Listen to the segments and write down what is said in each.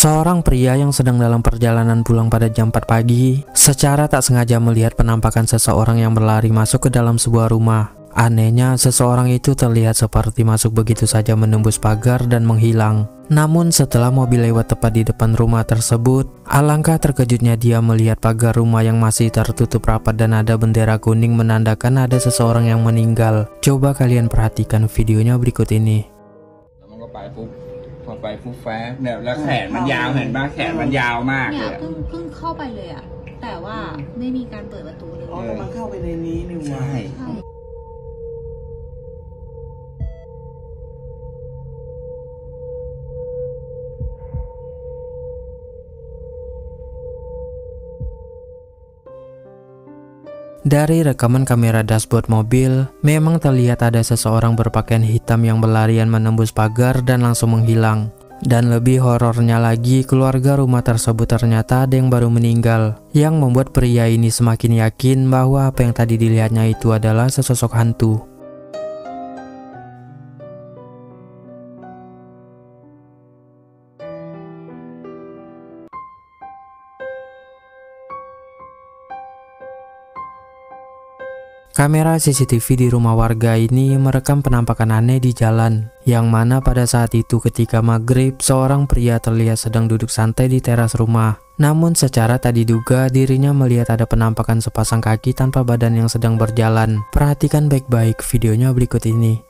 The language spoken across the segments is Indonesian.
Seorang pria yang sedang dalam perjalanan pulang pada jam 4 pagi, secara tak sengaja melihat penampakan seseorang yang berlari masuk ke dalam sebuah rumah. Anehnya, seseorang itu terlihat seperti masuk begitu saja menembus pagar dan menghilang. Namun setelah mobil lewat tepat di depan rumah tersebut, alangkah terkejutnya dia melihat pagar rumah yang masih tertutup rapat dan ada bendera kuning menandakan ada seseorang yang meninggal. Coba kalian perhatikan videonya berikut ini.พอไปปุ๊บแฟเนี่ยแล้วแขนมันยาวเห็นป่ะแขนมันยาวมากเลย เพิ่งเข้าไปเลยอะแต่ว่าไม่มีการเปิดประตูเลย อ๋อแล้วมันเข้าไปในนี้นี่หว่า ใช่ Dari rekaman kamera dashboard mobil, memang terlihat ada seseorang berpakaian hitam yang berlarian menembus pagar dan langsung menghilang. Dan lebih horornya lagi, keluarga rumah tersebut ternyata ada yang baru meninggal, yang membuat pria ini semakin yakin bahwa apa yang tadi dilihatnya itu adalah sesosok hantu. Kamera CCTV di rumah warga ini merekam penampakan aneh di jalan, yang mana pada saat itu ketika maghrib, seorang pria terlihat sedang duduk santai di teras rumah. Namun secara tak diduga dirinya melihat ada penampakan sepasang kaki tanpa badan yang sedang berjalan. Perhatikan baik-baik videonya berikut ini.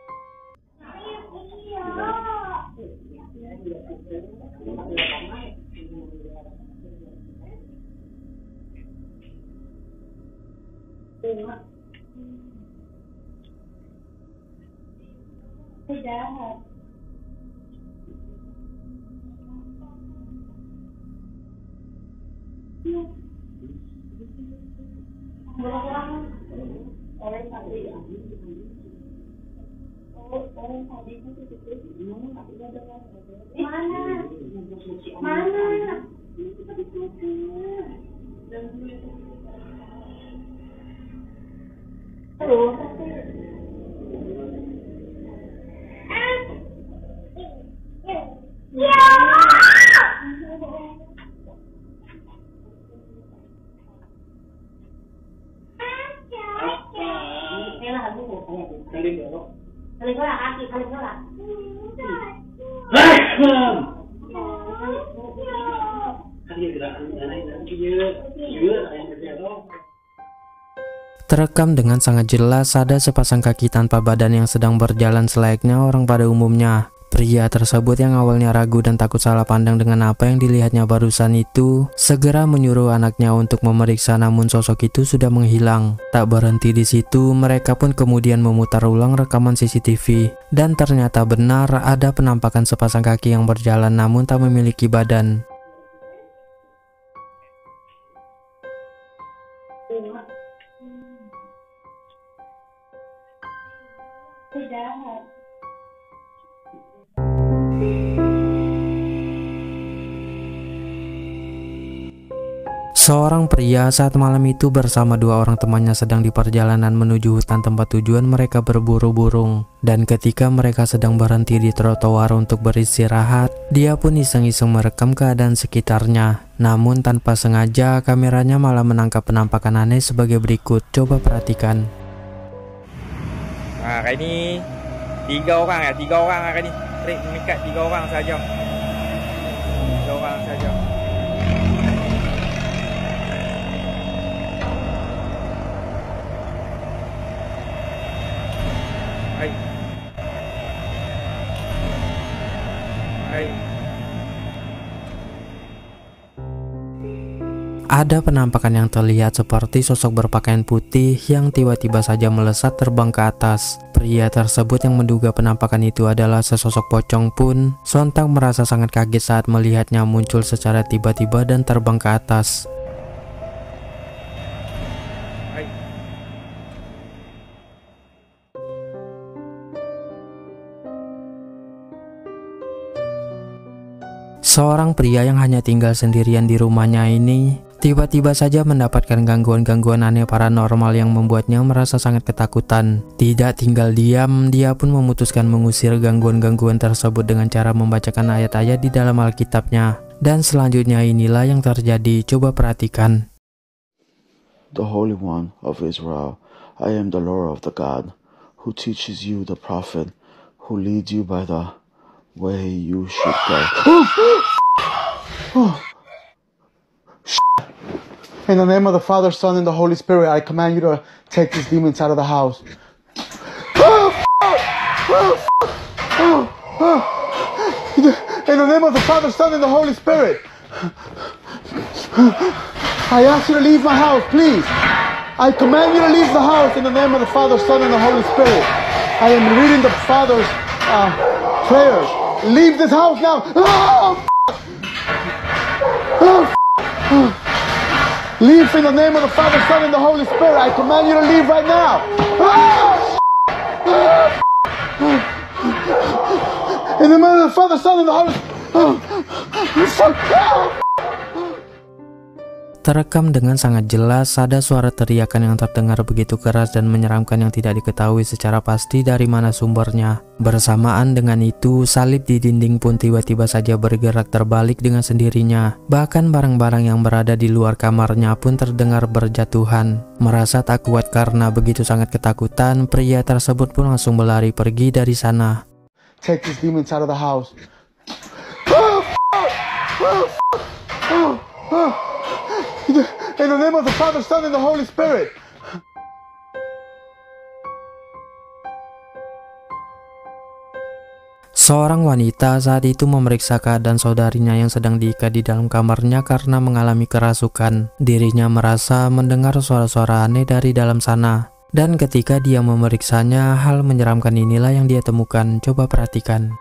Terekam dengan sangat jelas ada sepasang kaki tanpa badan yang sedang berjalan selayaknya orang pada umumnya. Pria tersebut yang awalnya ragu dan takut salah pandang dengan apa yang dilihatnya barusan itu, segera menyuruh anaknya untuk memeriksa, namun sosok itu sudah menghilang. Tak berhenti di situ, mereka pun kemudian memutar ulang rekaman CCTV. Dan ternyata benar ada penampakan sepasang kaki yang berjalan namun tak memiliki badan. Seorang pria saat malam itu bersama dua orang temannya sedang di perjalanan menuju hutan tempat tujuan mereka berburu burung. Dan ketika mereka sedang berhenti di trotoar untuk beristirahat, dia pun iseng-iseng merekam keadaan sekitarnya. Namun tanpa sengaja kameranya malah menangkap penampakan aneh sebagai berikut. Coba perhatikan. Nah, kayak ini 3 orang ya, 3 orang kayak ini. Trik mengikat 3 orang saja. 3 orang saja. Hai. Hai. Ada penampakan yang terlihat seperti sosok berpakaian putih yang tiba-tiba saja melesat terbang ke atas. Pria tersebut yang menduga penampakan itu adalah sesosok pocong pun sontak merasa sangat kaget saat melihatnya muncul secara tiba-tiba dan terbang ke atas. Seorang pria yang hanya tinggal sendirian di rumahnya ini tiba-tiba saja mendapatkan gangguan-gangguan aneh paranormal yang membuatnya merasa sangat ketakutan. Tidak tinggal diam, dia pun memutuskan mengusir gangguan-gangguan tersebut dengan cara membacakan ayat-ayat di dalam Alkitabnya. Dan selanjutnya inilah yang terjadi, coba perhatikan. The Holy One of Israel, I am the Lord of the God, who teaches you the prophet, who leads you by the way you should go. In the name of the Father, Son, and the Holy Spirit, I command you to take these demons out of the house. In the name of the Father, Son, and the Holy Spirit, I ask you to leave my house, please. I command you to leave the house in the name of the Father, Son, and the Holy Spirit. I am reading the Father's prayers. Leave this house now. Leave in the name of the Father, Son, and the Holy Spirit. I command you to leave right now. In the name of the Father, Son, and the Holy Spirit. Terekam dengan sangat jelas ada suara teriakan yang terdengar begitu keras dan menyeramkan yang tidak diketahui secara pasti dari mana sumbernya. Bersamaan dengan itu, salib di dinding pun tiba-tiba saja bergerak terbalik dengan sendirinya. Bahkan barang-barang yang berada di luar kamarnya pun terdengar berjatuhan. Merasa tak kuat karena begitu sangat ketakutan, pria tersebut pun langsung berlari pergi dari sana. Take these demons out of the house. In the name of the Father, Son, and the Holy Spirit. Seorang wanita saat itu memeriksa keadaan saudarinya yang sedang diikat di dalam kamarnya karena mengalami kerasukan. Dirinya merasa mendengar suara-suara aneh dari dalam sana. Dan ketika dia memeriksanya, hal menyeramkan inilah yang dia temukan. Coba perhatikan.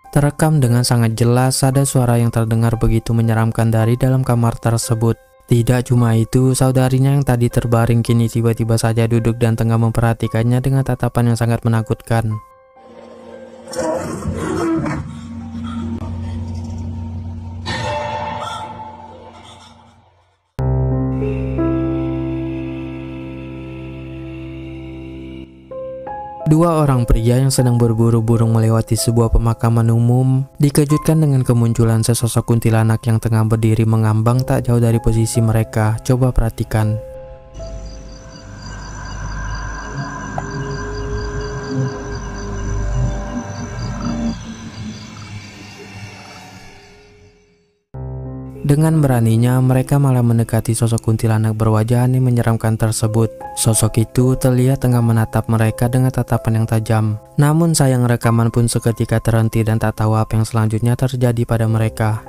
Terekam dengan sangat jelas ada suara yang terdengar begitu menyeramkan dari dalam kamar tersebut. Tidak cuma itu, saudarinya yang tadi terbaring kini tiba-tiba saja duduk dan tengah memperhatikannya dengan tatapan yang sangat menakutkan. Dua orang pria yang sedang berburu burung melewati sebuah pemakaman umum dikejutkan dengan kemunculan sesosok kuntilanak yang tengah berdiri mengambang tak jauh dari posisi mereka. Coba perhatikan. Dengan beraninya, mereka malah mendekati sosok kuntilanak berwajah aneh menyeramkan tersebut. Sosok itu terlihat tengah menatap mereka dengan tatapan yang tajam. Namun sayang rekaman pun seketika terhenti dan tak tahu apa yang selanjutnya terjadi pada mereka.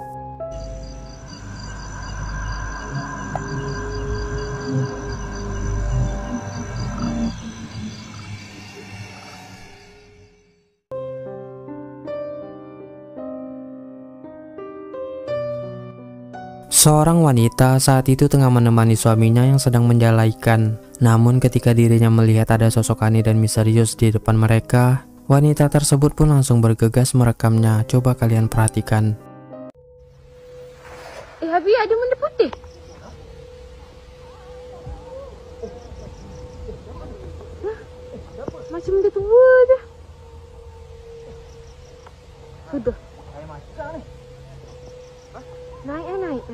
Seorang wanita saat itu tengah menemani suaminya yang sedang menjalaikan. Namun ketika dirinya melihat ada sosok aneh dan misterius di depan mereka, wanita tersebut pun langsung bergegas merekamnya. Coba kalian perhatikan. Habis ada benda putih. Macam benda tua je. Sudah. Naik.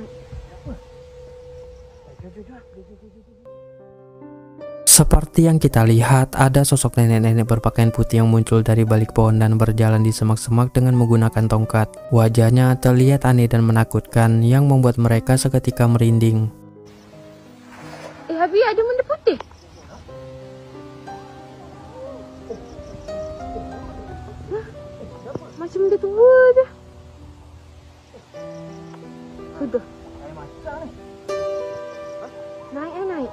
Seperti yang kita lihat, ada sosok nenek-nenek berpakaian putih yang muncul dari balik pohon dan berjalan di semak-semak dengan menggunakan tongkat. Wajahnya terlihat aneh dan menakutkan yang membuat mereka seketika merinding. Habis ada benda putih. Macam benda tua je. Sudah. Naik.